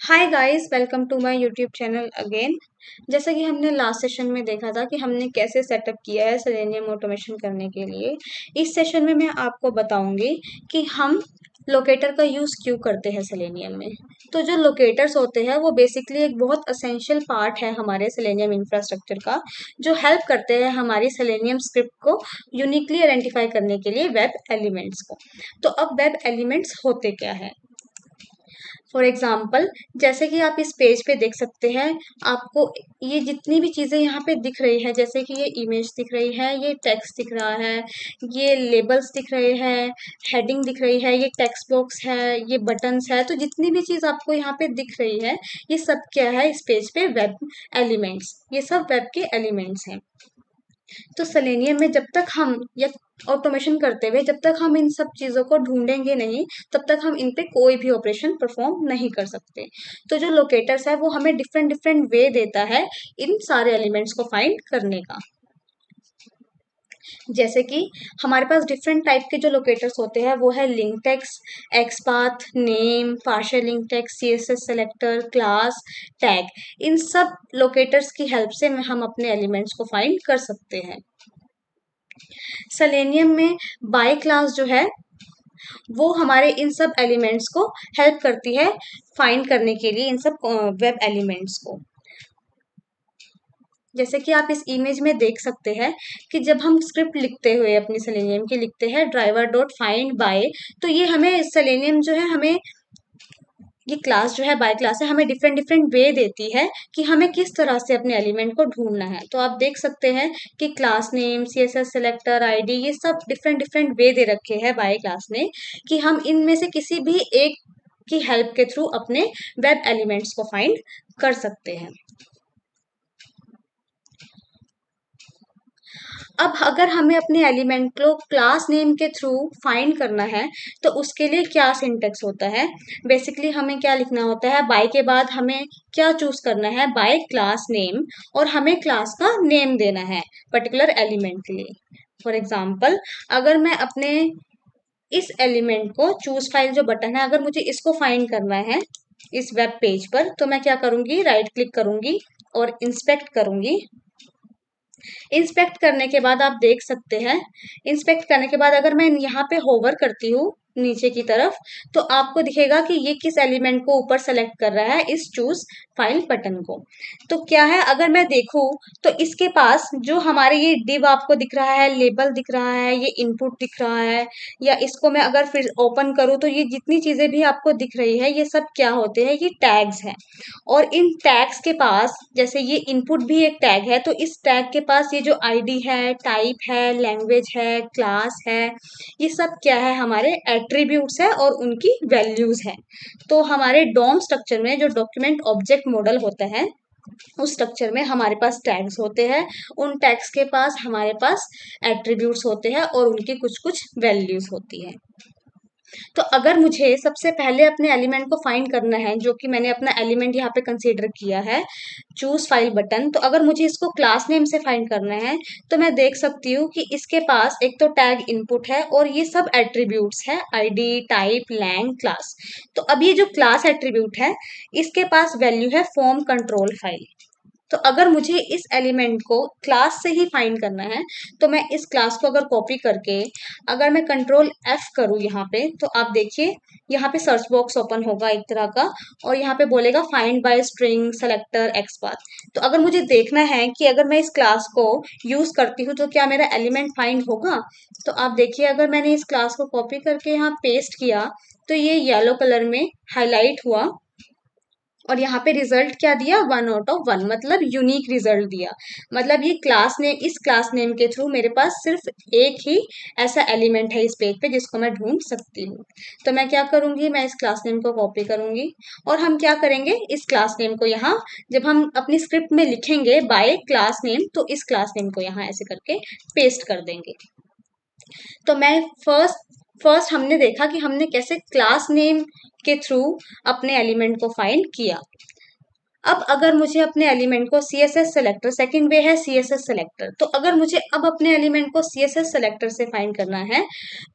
Hi guys, welcome to my YouTube channel again. जैसा कि हमने लास्ट सेशन में देखा था कि हमने कैसे सेटअप किया है सेलेनियम ऑटोमेशन करने के लिए। इस सेशन में मैं आपको बताऊंगी कि हम लोकेटर का यूज़ क्यों करते हैं सेलेनियम में। तो जो लोकेटर्स होते हैं वो बेसिकली एक बहुत असेंशियल पार्ट है हमारे सेलेनियम इंफ्रास्ट्रक्चर का, जो हेल्प करते हैं हमारी सेलेनियम स्क्रिप्ट को यूनिकली आइडेंटिफाई करने के लिए वेब एलिमेंट्स को। तो अब वेब एलिमेंट्स होते क्या है? फॉर एग्जाम्पल, जैसे कि आप इस पेज पे देख सकते हैं, आपको ये जितनी भी चीज़ें यहाँ पे दिख रही है, जैसे कि ये इमेज दिख रही है, ये टेक्स्ट दिख रहा है, ये लेबल्स दिख रहे हैं, हेडिंग दिख रही है, ये टेक्स्ट बॉक्स है, ये बटन्स है, तो जितनी भी चीज़ आपको यहाँ पे दिख रही है, ये सब क्या है इस पेज पे? Web elements. ये सब वेब के एलिमेंट्स हैं। तो सेलेनियम में जब तक हम या ऑटोमेशन करते हुए जब तक हम इन सब चीज़ों को ढूंढेंगे नहीं, तब तक हम इन पे कोई भी ऑपरेशन परफॉर्म नहीं कर सकते। तो जो लोकेटर्स है वो हमें डिफरेंट डिफरेंट वे देता है इन सारे एलिमेंट्स को फाइंड करने का। जैसे कि हमारे पास डिफरेंट टाइप के जो लोकेटर्स होते हैं वो है link text, XPath, name, partial link text, CSS selector, class, tag. इन सब लोकेटर्स की हेल्प से हम अपने एलिमेंट्स को फाइंड कर सकते हैं। सेलेनियम में बाय क्लास जो है वो हमारे इन सब एलिमेंट्स को हेल्प करती है फाइंड करने के लिए, इन सब वेब एलिमेंट्स को। जैसे कि आप इस इमेज में देख सकते हैं कि जब हम स्क्रिप्ट लिखते हुए अपनी सेलेनियम की लिखते हैं ड्राइवर डॉट फाइंड बाय, तो ये हमें सेलेनियम जो है हमें ये क्लास जो है बाय क्लास है हमें डिफरेंट डिफरेंट वे देती है कि हमें किस तरह से अपने एलिमेंट को ढूंढना है। तो आप देख सकते हैं कि class name, CSS selector, ID, ये सब डिफरेंट डिफरेंट वे दे रखे हैं बाय क्लास ने कि हम इनमें से किसी भी एक की हेल्प के थ्रू अपने वेब एलिमेंट्स को फाइंड कर सकते हैं। अब अगर हमें अपने एलिमेंट को क्लास नेम के थ्रू फाइंड करना है, तो उसके लिए क्या सिंटेक्स होता है? बेसिकली हमें क्या लिखना होता है? बाय के बाद हमें क्या चूज करना है? बाय क्लास नेम, और हमें क्लास का नेम देना है पर्टिकुलर एलिमेंट के लिए। फॉर एग्जाम्पल, अगर मैं अपने इस एलिमेंट को चूज फाइल जो बटन है, अगर मुझे इसको फाइंड करना है इस वेब पेज पर, तो मैं क्या करूंगी? राइट क्लिक करूंगी और इंस्पेक्ट करूंगी। इंस्पेक्ट करने के बाद आप देख सकते हैं, इंस्पेक्ट करने के बाद अगर मैं यहाँ पे होवर करती हूँ नीचे की तरफ, तो आपको दिखेगा कि ये किस एलिमेंट को ऊपर सेलेक्ट कर रहा है, इस चूज फाइल बटन को। तो क्या है, अगर मैं देखूं तो इसके पास जो हमारे ये डिव आपको दिख रहा है, लेबल दिख रहा है, ये इनपुट दिख रहा है, या इसको मैं अगर फिर ओपन करूं तो ये जितनी चीजें भी आपको दिख रही है ये सब क्या होते हैं? ये टैग्स हैं। और इन टैग्स के पास, जैसे ये इनपुट भी एक टैग है, तो इस टैग के पास ये जो आईडी है, टाइप है, लैंग्वेज है, क्लास है, ये सब क्या है? हमारे एट्रीब्यूट्स है और उनकी वैल्यूज है। तो हमारे डॉम स्ट्रक्चर में जो डॉक्यूमेंट ऑब्जेक्ट मॉडल होता है, उस स्ट्रक्चर में हमारे पास टैग्स होते हैं। उन टैग्स के पास हमारे पास एट्रीब्यूट्स होते हैं और उनकी कुछ कुछ वैल्यूज होती है। तो अगर मुझे सबसे पहले अपने एलिमेंट को फाइंड करना है, जो कि मैंने अपना एलिमेंट यहाँ पे कंसीडर किया है चूज फाइल बटन, तो अगर मुझे इसको क्लास नेम से फाइंड करना है, तो मैं देख सकती हूँ कि इसके पास एक तो टैग इनपुट है और ये सब एट्रीब्यूट्स है, आईडी, टाइप, लैंग, क्लास। तो अब ये जो क्लास एट्रीब्यूट है, इसके पास वैल्यू है फॉर्म कंट्रोल फाइल। तो अगर मुझे इस एलिमेंट को क्लास से ही फाइंड करना है, तो मैं इस क्लास को अगर कॉपी करके अगर मैं कंट्रोल एफ करूँ यहाँ पे, तो आप देखिए यहाँ पे सर्च बॉक्स ओपन होगा एक तरह का, और यहाँ पे बोलेगा find by string selector XPath. तो अगर मुझे देखना है कि अगर मैं इस क्लास को यूज करती हूँ तो क्या मेरा एलिमेंट फाइंड होगा, तो आप देखिए अगर मैंने इस क्लास को कॉपी करके यहाँ पेस्ट किया, तो ये येलो कलर में हाईलाइट हुआ और यहाँ पे रिजल्ट क्या दिया? 1 आउट ऑफ 1, मतलब यूनिक रिजल्ट दिया। मतलब ये क्लास नेम, इस क्लास नेम के थ्रू मेरे पास सिर्फ एक ही ऐसा एलिमेंट है इस पेज पे जिसको मैं ढूंढ सकती हूँ। तो मैं क्या करूंगी? मैं इस क्लास नेम को कॉपी करूंगी और हम क्या करेंगे? इस क्लास नेम को यहाँ जब हम अपनी स्क्रिप्ट में लिखेंगे बाय क्लास नेम, तो इस क्लास नेम को यहाँ ऐसे करके पेस्ट कर देंगे। तो मैं फर्स्ट फर्स्ट हमने देखा कि हमने कैसे क्लास नेम के थ्रू अपने एलिमेंट को फाइंड किया। अब अगर मुझे अपने एलिमेंट को CSS सेलेक्टर, सेकंड वे है CSS सेलेक्टर, तो अगर मुझे अब अपने एलिमेंट को CSS सेलेक्टर से फाइंड करना है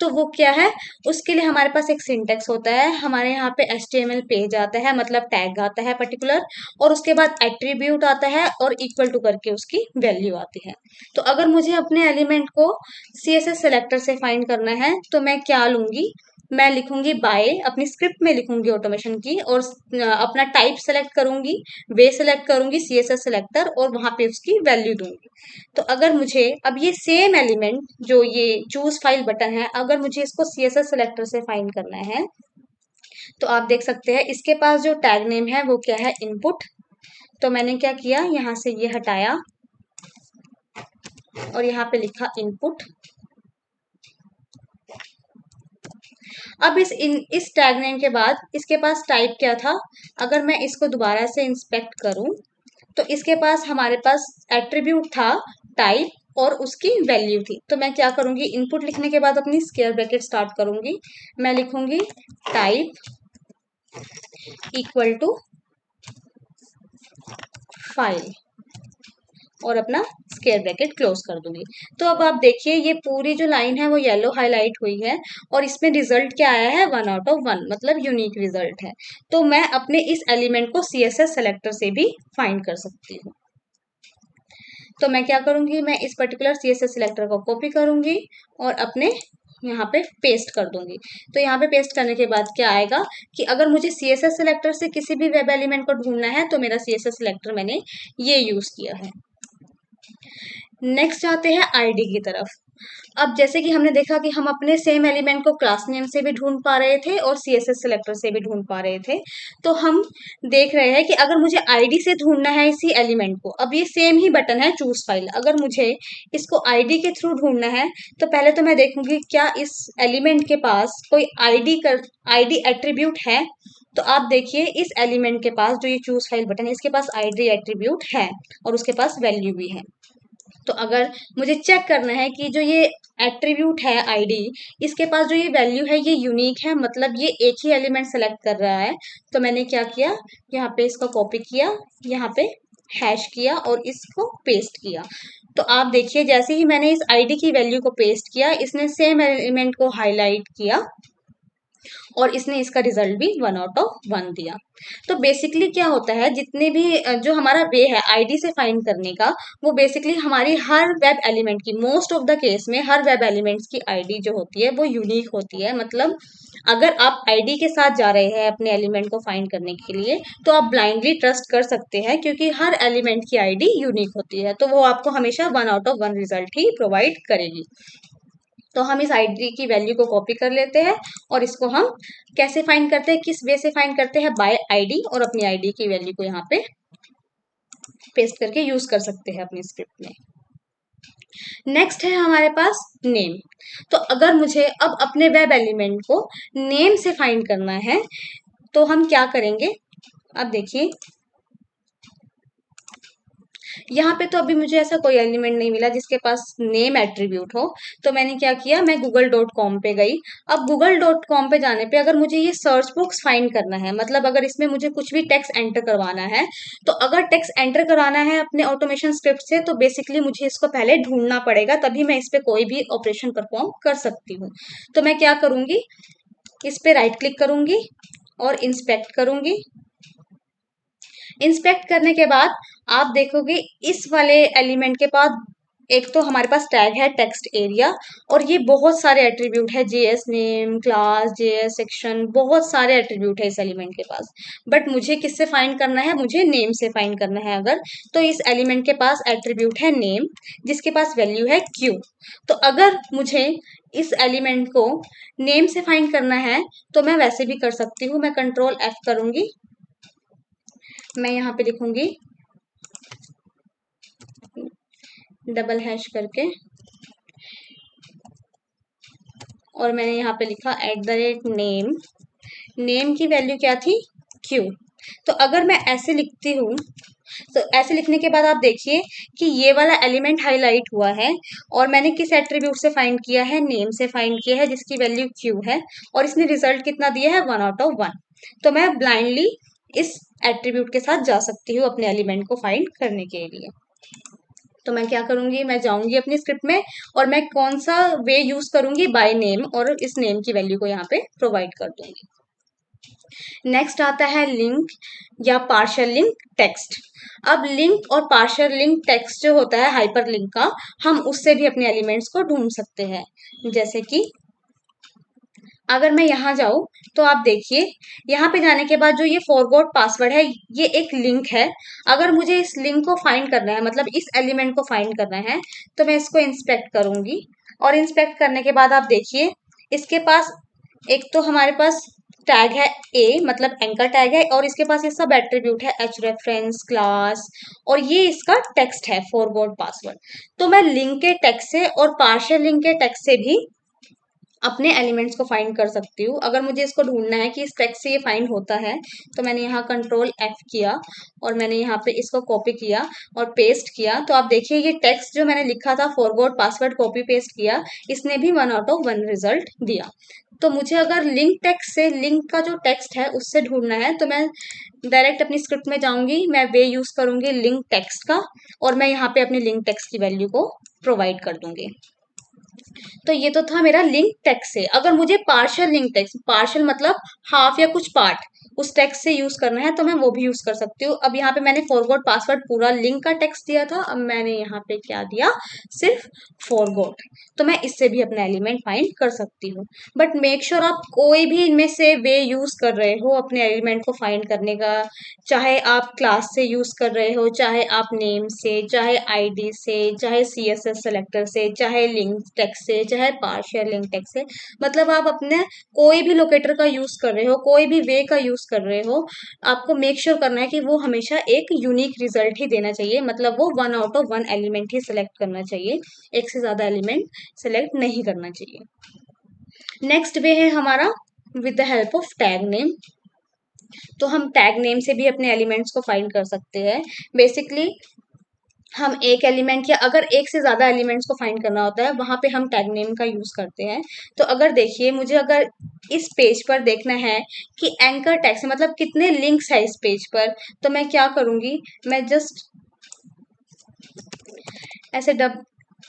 तो वो क्या है, उसके लिए हमारे पास एक सिंटेक्स होता है। हमारे यहाँ पे HTML पेज आता है, मतलब टैग आता है पर्टिकुलर, और उसके बाद एट्रीब्यूट आता है और इक्वल टू करके उसकी वैल्यू आती है। तो अगर मुझे अपने एलिमेंट को CSS सेलेक्टर से फाइंड करना है तो मैं क्या लूंगी, मैं लिखूंगी बाय, अपनी स्क्रिप्ट में लिखूंगी ऑटोमेशन की, और अपना टाइप सेलेक्ट करूंगी, वे सेलेक्ट करूंगी CSS सेलेक्टर, और वहां पे उसकी वैल्यू दूंगी। तो अगर मुझे अब ये सेम एलिमेंट जो ये चूज फाइल बटन है, अगर मुझे इसको CSS सेलेक्टर से फाइंड करना है तो आप देख सकते हैं इसके पास जो टैग नेम है वो क्या है, इनपुट। तो मैंने क्या किया, यहाँ से ये हटाया और यहाँ पे लिखा इनपुट। अब इस टैग नेम के बाद इसके पास टाइप क्या था, अगर मैं इसको दोबारा से इंस्पेक्ट करूं तो इसके पास हमारे पास एट्रीब्यूट था टाइप और उसकी वैल्यू थी। तो मैं क्या करूंगी, इनपुट लिखने के बाद अपनी स्क्वायर ब्रैकेट स्टार्ट करूंगी, मैं लिखूंगी टाइप इक्वल टू फाइल और अपना स्क्वायर ब्रैकेट क्लोज कर दूंगी। तो अब आप देखिए ये पूरी जो लाइन है वो येलो हाईलाइट हुई है और इसमें रिजल्ट क्या आया है, 1/1, मतलब यूनिक रिजल्ट है। तो मैं अपने इस एलिमेंट को CSS सेलेक्टर से भी फाइंड कर सकती हूँ। तो मैं क्या करूंगी, मैं इस पर्टिकुलर CSS सिलेक्टर को कॉपी करूंगी और अपने यहाँ पे पेस्ट कर दूंगी। तो यहाँ पे पेस्ट करने के बाद क्या आएगा कि अगर मुझे CSS सिलेक्टर से किसी भी वेब एलिमेंट को ढूंढना है तो मेरा CSS सिलेक्टर मैंने ये यूज किया है। नेक्स्ट आते हैं आईडी की तरफ। अब जैसे कि हमने देखा कि हम अपने सेम एलिमेंट को क्लास नेम से भी ढूंढ पा रहे थे और CSS सिलेक्टर से भी ढूंढ पा रहे थे, तो हम देख रहे हैं कि अगर मुझे आईडी से ढूंढना है इसी एलिमेंट को, अब ये सेम ही बटन है चूज फाइल, अगर मुझे इसको आईडी के थ्रू ढूंढना है तो पहले तो मैं देखूंगी क्या इस एलिमेंट के पास कोई आईडी एट्रीब्यूट है। तो आप देखिए इस एलिमेंट के पास जो ये चूज फाइल बटन है इसके पास आईडी एट्रीब्यूट है और उसके पास वैल्यू भी है। तो अगर मुझे चेक करना है कि जो ये एट्रीब्यूट है आईडी, इसके पास जो ये वैल्यू है ये यूनिक है, मतलब ये एक ही एलिमेंट सेलेक्ट कर रहा है, तो मैंने क्या किया, यहाँ पे इसको कॉपी किया, यहाँ पे हैश किया और इसको पेस्ट किया। तो आप देखिए जैसे ही मैंने इस आईडी की वैल्यू को पेस्ट किया, इसने सेम एलिमेंट को हाईलाइट किया और इसने इसका रिजल्ट भी 1/1 दिया। तो बेसिकली क्या होता है, जितने भी जो हमारा वे है आईडी से फाइंड करने का, वो बेसिकली हमारी हर वेब एलिमेंट की, मोस्ट ऑफ द केस में हर वेब एलिमेंट्स की आईडी जो होती है वो यूनिक होती है। मतलब अगर आप आईडी के साथ जा रहे हैं अपने एलिमेंट को फाइंड करने के लिए तो आप ब्लाइंडली ट्रस्ट कर सकते हैं, क्योंकि हर एलिमेंट की आईडी यूनिक होती है, तो वो आपको हमेशा 1/1 रिजल्ट ही प्रोवाइड करेगी। तो हम इस आईडी की वैल्यू को कॉपी कर लेते हैं और इसको हम कैसे फाइंड करते हैं, किस वे से फाइंड करते हैं, बाय आईडी, और अपनी आईडी की वैल्यू को यहाँ पे पेस्ट करके यूज कर सकते हैं अपनी स्क्रिप्ट में। नेक्स्ट है हमारे पास नेम। तो अगर मुझे अब अपने वेब एलिमेंट को नेम से फाइंड करना है तो हम क्या करेंगे, अब देखिए यहाँ पे तो अभी मुझे ऐसा कोई एलिमेंट नहीं मिला जिसके पास नेम एट्रीब्यूट हो। तो मैंने क्या किया, मैं google.com पे गई। अब google.com पे जाने पे अगर मुझे ये सर्च बॉक्स फाइंड करना है, मतलब अगर इसमें मुझे कुछ भी टेक्स्ट एंटर करवाना है, तो अगर टेक्स्ट एंटर कराना है अपने ऑटोमेशन स्क्रिप्ट से तो बेसिकली मुझे इसको पहले ढूंढना पड़ेगा, तभी मैं इस पे कोई भी ऑपरेशन परफॉर्म कर सकती हूँ। तो मैं क्या करूंगी, इस पे राइट क्लिक करूंगी और इंस्पेक्ट करूंगी। इंस्पेक्ट करने के बाद आप देखोगे इस वाले एलिमेंट के पास एक तो हमारे पास टैग है टेक्स्ट एरिया, और ये बहुत सारे एट्रीब्यूट है, JS name, class, JS section, बहुत सारे एट्रीब्यूट है इस एलिमेंट के पास। बट मुझे किससे फाइंड करना है, मुझे नेम से फाइंड करना है अगर, तो इस एलिमेंट के पास एट्रीब्यूट है नेम जिसके पास वैल्यू है क्यू। तो अगर मुझे इस एलिमेंट को नेम से फाइंड करना है तो मैं वैसे भी कर सकती हूँ, मैं कंट्रोल एफ करूंगी, मैं यहाँ पे लिखूंगी डबल हैश करके, और मैंने यहाँ पे लिखा @नेम, नेम की वैल्यू क्या थी, क्यू। तो अगर मैं ऐसे लिखती हूँ तो ऐसे लिखने के बाद आप देखिए कि ये वाला एलिमेंट हाईलाइट हुआ है और मैंने किस एट्रीब्यूट से फाइंड किया है, नेम से फाइंड किया है जिसकी वैल्यू क्यू है, और इसने रिजल्ट कितना दिया है, 1/1। तो मैं ब्लाइंडली इस एट्रीब्यूट के साथ जा सकती हूँ अपने एलिमेंट को फाइंड करने के लिए। तो मैं क्या करूंगी, मैं जाऊंगी अपनी स्क्रिप्ट में और मैं कौन सा वे यूज करूंगी, बाय नेम, और इस नेम की वैल्यू को यहाँ पे प्रोवाइड कर दूंगी। नेक्स्ट आता है लिंक या पार्शियल लिंक टेक्स्ट। अब लिंक और पार्शियल लिंक टेक्स्ट जो होता है हाइपर लिंक का, हम उससे भी अपने एलिमेंट्स को ढूंढ सकते हैं। जैसे कि अगर मैं यहाँ जाऊँ तो आप देखिए, यहाँ पे जाने के बाद जो ये फॉरगॉट पासवर्ड है, ये एक लिंक है। अगर मुझे इस लिंक को फाइंड करना है, मतलब इस एलिमेंट को फाइंड करना है, तो मैं इसको इंस्पेक्ट करूंगी। और इंस्पेक्ट करने के बाद आप देखिए, इसके पास एक तो हमारे पास टैग है ए, मतलब एंकर टैग है, और इसके पास ये सब एट्रीब्यूट है, एच रेफरेंस, क्लास, और ये इसका टेक्स्ट है फॉरगॉट पासवर्ड। तो मैं लिंक के टेक्स्ट से और पार्शियल लिंक के टेक्स्ट से भी अपने एलिमेंट्स को फाइंड कर सकती हूँ। अगर मुझे इसको ढूंढना है कि इस टेक्स्ट से ये फाइंड होता है, तो मैंने यहाँ कंट्रोल एफ किया और मैंने यहाँ पे इसको कॉपी किया और पेस्ट किया। तो आप देखिए, ये टेक्स्ट जो मैंने लिखा था फॉरगॉट पासवर्ड, कॉपी पेस्ट किया, इसने भी 1/1 रिजल्ट दिया। तो मुझे अगर लिंक टेक्स्ट से लिंक का जो टेक्स्ट है उससे ढूंढना है, तो मैं डायरेक्ट अपनी स्क्रिप्ट में जाऊंगी, मैं वे यूज करूंगी लिंक टेक्स्ट का, और मैं यहाँ पे अपनी लिंक टेक्स्ट की वैल्यू को प्रोवाइड कर दूंगी। तो ये तो था मेरा लिंक टेक्स्ट से। अगर मुझे पार्शियल लिंक टेक्स्ट, पार्शियल मतलब हाफ या कुछ पार्ट, उस टेक्स्ट से यूज करना है, तो मैं वो भी यूज कर सकती हूँ। अब यहाँ पे मैंने फॉरगॉट पासवर्ड पूरा लिंक का टेक्स्ट दिया था, अब मैंने यहाँ पे क्या दिया, सिर्फ फॉरगॉट। तो मैं इससे भी अपना एलिमेंट फाइंड कर सकती हूँ। बट मेक श्योर आप कोई भी इनमें से वे यूज कर रहे हो अपने एलिमेंट को फाइंड करने का, चाहे आप क्लास से यूज कर रहे हो, चाहे आप नेम से, चाहे आईडी से, चाहे सीएसएस सेलेक्टर से, चाहे लिंक टेक्स्ट से, चाहे पार्शियल लिंक टेक्स्ट से, मतलब आप अपने कोई भी लोकेटर का यूज कर रहे हो, कोई भी वे का यूज कर रहे हो, आपको मेक श्योर करना है कि वो हमेशा एक यूनिक रिजल्ट ही देना चाहिए, मतलब वो 1/1 एलिमेंट ही सिलेक्ट करना चाहिए, एक से ज्यादा एलिमेंट सिलेक्ट नहीं करना चाहिए। नेक्स्ट वे है हमारा with the help of tag name. तो हम टैग नेम से भी अपने एलिमेंट्स को फाइंड कर सकते हैं। बेसिकली हम एक एलिमेंट या अगर एक से ज्यादा एलिमेंट्स को फाइंड करना होता है, वहां पे हम टैग नेम का यूज करते हैं। तो अगर देखिए, मुझे अगर इस पेज पर देखना है कि एंकर टैग से मतलब कितने लिंक्स है इस पेज पर, तो मैं क्या करूंगी, मैं जस्ट ऐसे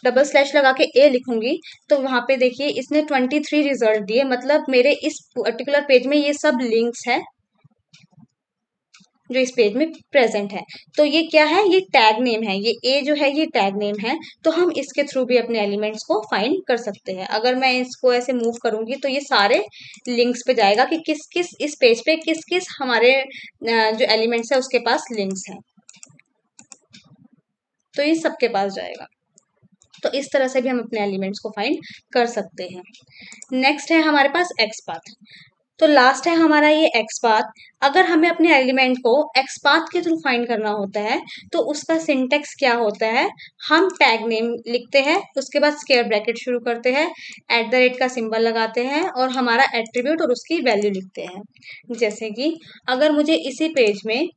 डबल स्लैश लगा के ए लिखूंगी। तो वहां पे देखिए, इसने 23 रिजल्ट दिए, मतलब मेरे इस पर्टिकुलर पेज में ये सब लिंक्स है जो इस पेज में प्रेजेंट है। तो ये क्या है, ये टैग नेम है, ये ए जो है ये टैग नेम है। तो हम इसके थ्रू भी अपने एलिमेंट्स को फाइंड कर सकते हैं। अगर मैं इसको ऐसे मूव करूंगी तो ये सारे लिंक्स पे जाएगा कि किस किस इस पेज पे किस किस हमारे जो एलिमेंट्स है उसके पास लिंक्स हैं, तो ये सबके पास जाएगा। तो इस तरह से भी हम अपने एलिमेंट्स को फाइंड कर सकते हैं। नेक्स्ट है हमारे पास एक्स पाथ। तो लास्ट है हमारा ये एक्स पाथ। अगर हमें अपने एलिमेंट को एक्स पाथ के थ्रू फाइंड करना होता है, तो उसका सिंटेक्स क्या होता है, हम टैग नेम लिखते हैं, उसके बाद स्क्वायर ब्रैकेट शुरू करते हैं, @ का सिंबल लगाते हैं और हमारा एट्रीब्यूट और उसकी वैल्यू लिखते हैं। जैसे कि अगर मुझे इसी पेज में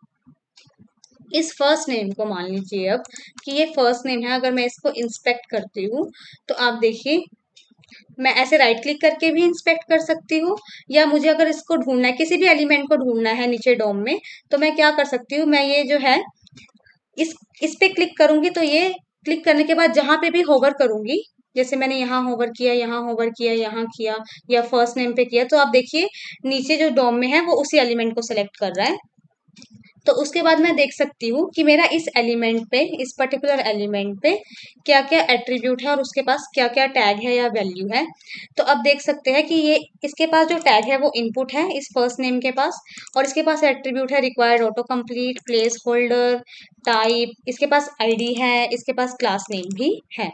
इस फर्स्ट नेम को मान लीजिए अब कि ये फर्स्ट नेम है, अगर मैं इसको इंस्पेक्ट करती हूँ, तो आप देखिए, मैं ऐसे राइट क्लिक करके भी इंस्पेक्ट कर सकती हूँ, या मुझे अगर इसको ढूंढना है, किसी भी एलिमेंट को ढूंढना है नीचे डोम में, तो मैं क्या कर सकती हूँ, मैं ये जो है इस पे क्लिक करूंगी, तो ये क्लिक करने के बाद जहां पे भी होवर करूंगी, जैसे मैंने यहाँ होवर किया, यहाँ होवर किया, यहाँ किया, या फर्स्ट नेम पे किया, तो आप देखिए नीचे जो डोम में है वो उसी एलिमेंट को सिलेक्ट कर रहा है। तो उसके बाद मैं देख सकती हूँ कि मेरा इस एलिमेंट पे, इस पर्टिकुलर एलिमेंट पे क्या क्या एट्रीब्यूट है और उसके पास क्या क्या टैग है या वैल्यू है। तो अब देख सकते हैं कि ये इसके पास जो टैग है वो इनपुट है इस फर्स्ट नेम के पास, और इसके पास एट्रीब्यूट है required auto complete, place holder, type, इसके पास आईडी है, इसके पास क्लास नेम भी है।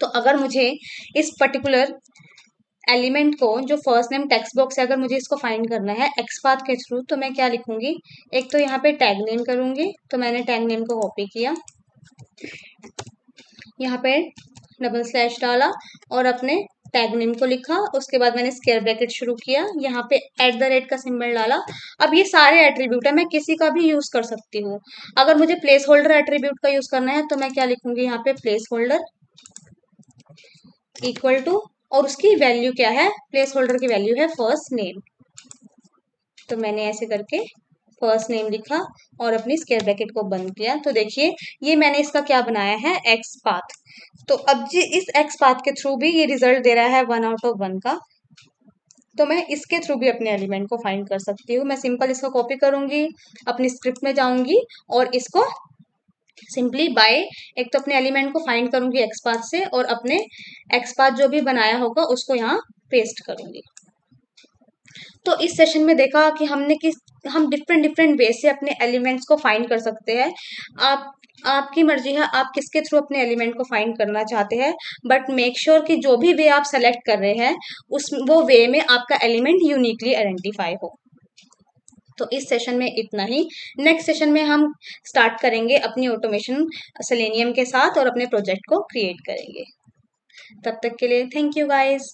तो अगर मुझे इस पर्टिकुलर एलिमेंट को, जो फर्स्ट नेम टेक्स्ट बॉक्स है, अगर मुझे इसको फाइंड करना है एक्सपाथ के थ्रू, तो मैं क्या लिखूंगी, एक तो यहाँ पे टैग नेम करूंगी, तो मैंने टैग नेम को कॉपी किया, यहाँ पे डबल स्लैश डाला और अपने टैग नेम को लिखा, उसके बाद मैंने स्क्वायर ब्रैकेट शुरू किया, यहाँ पे @ का सिंबल डाला। अब ये सारे एट्रीब्यूट है, मैं किसी का भी यूज कर सकती हूँ। अगर मुझे प्लेस होल्डर एट्रीब्यूट का यूज करना है, तो मैं क्या लिखूंगी, यहाँ पे प्लेस होल्डर इक्वल टू, और उसकी वैल्यू क्या है, प्लेस होल्डर की वैल्यू है फर्स्ट नेम। तो मैंने ऐसे करके फर्स्ट नेम लिखा और अपनी स्क्वायर ब्रैकेट को बंद किया। तो देखिए ये मैंने इसका क्या बनाया है, एक्स पाथ। तो अब जी इस एक्स पाथ के थ्रू भी ये रिजल्ट दे रहा है 1/1 का, तो मैं इसके थ्रू भी अपने एलिमेंट को फाइंड कर सकती हूँ। मैं सिंपल इसको कॉपी करूंगी, अपनी स्क्रिप्ट में जाऊंगी और इसको सिंपली बाय, एक तो अपने एलिमेंट को फाइंड करूंगी एक्स पाथ से और अपने एक्स पाथ जो भी बनाया होगा उसको यहाँ पेस्ट करूंगी। तो इस सेशन में देखा कि हम डिफरेंट डिफरेंट वे से अपने एलिमेंट्स को फाइंड कर सकते हैं। आप आपकी मर्जी है आप किसके थ्रू अपने एलिमेंट को फाइंड करना चाहते हैं, बट मेक श्योर कि जो भी वे आप सेलेक्ट कर रहे हैं उस वो वे में आपका एलिमेंट यूनिकली आइडेंटिफाई हो। तो इस सेशन में इतना ही। नेक्स्ट सेशन में हम स्टार्ट करेंगे अपनी ऑटोमेशन सेलेनियम के साथ और अपने प्रोजेक्ट को क्रिएट करेंगे। तब तक के लिए थैंक यू गाइस।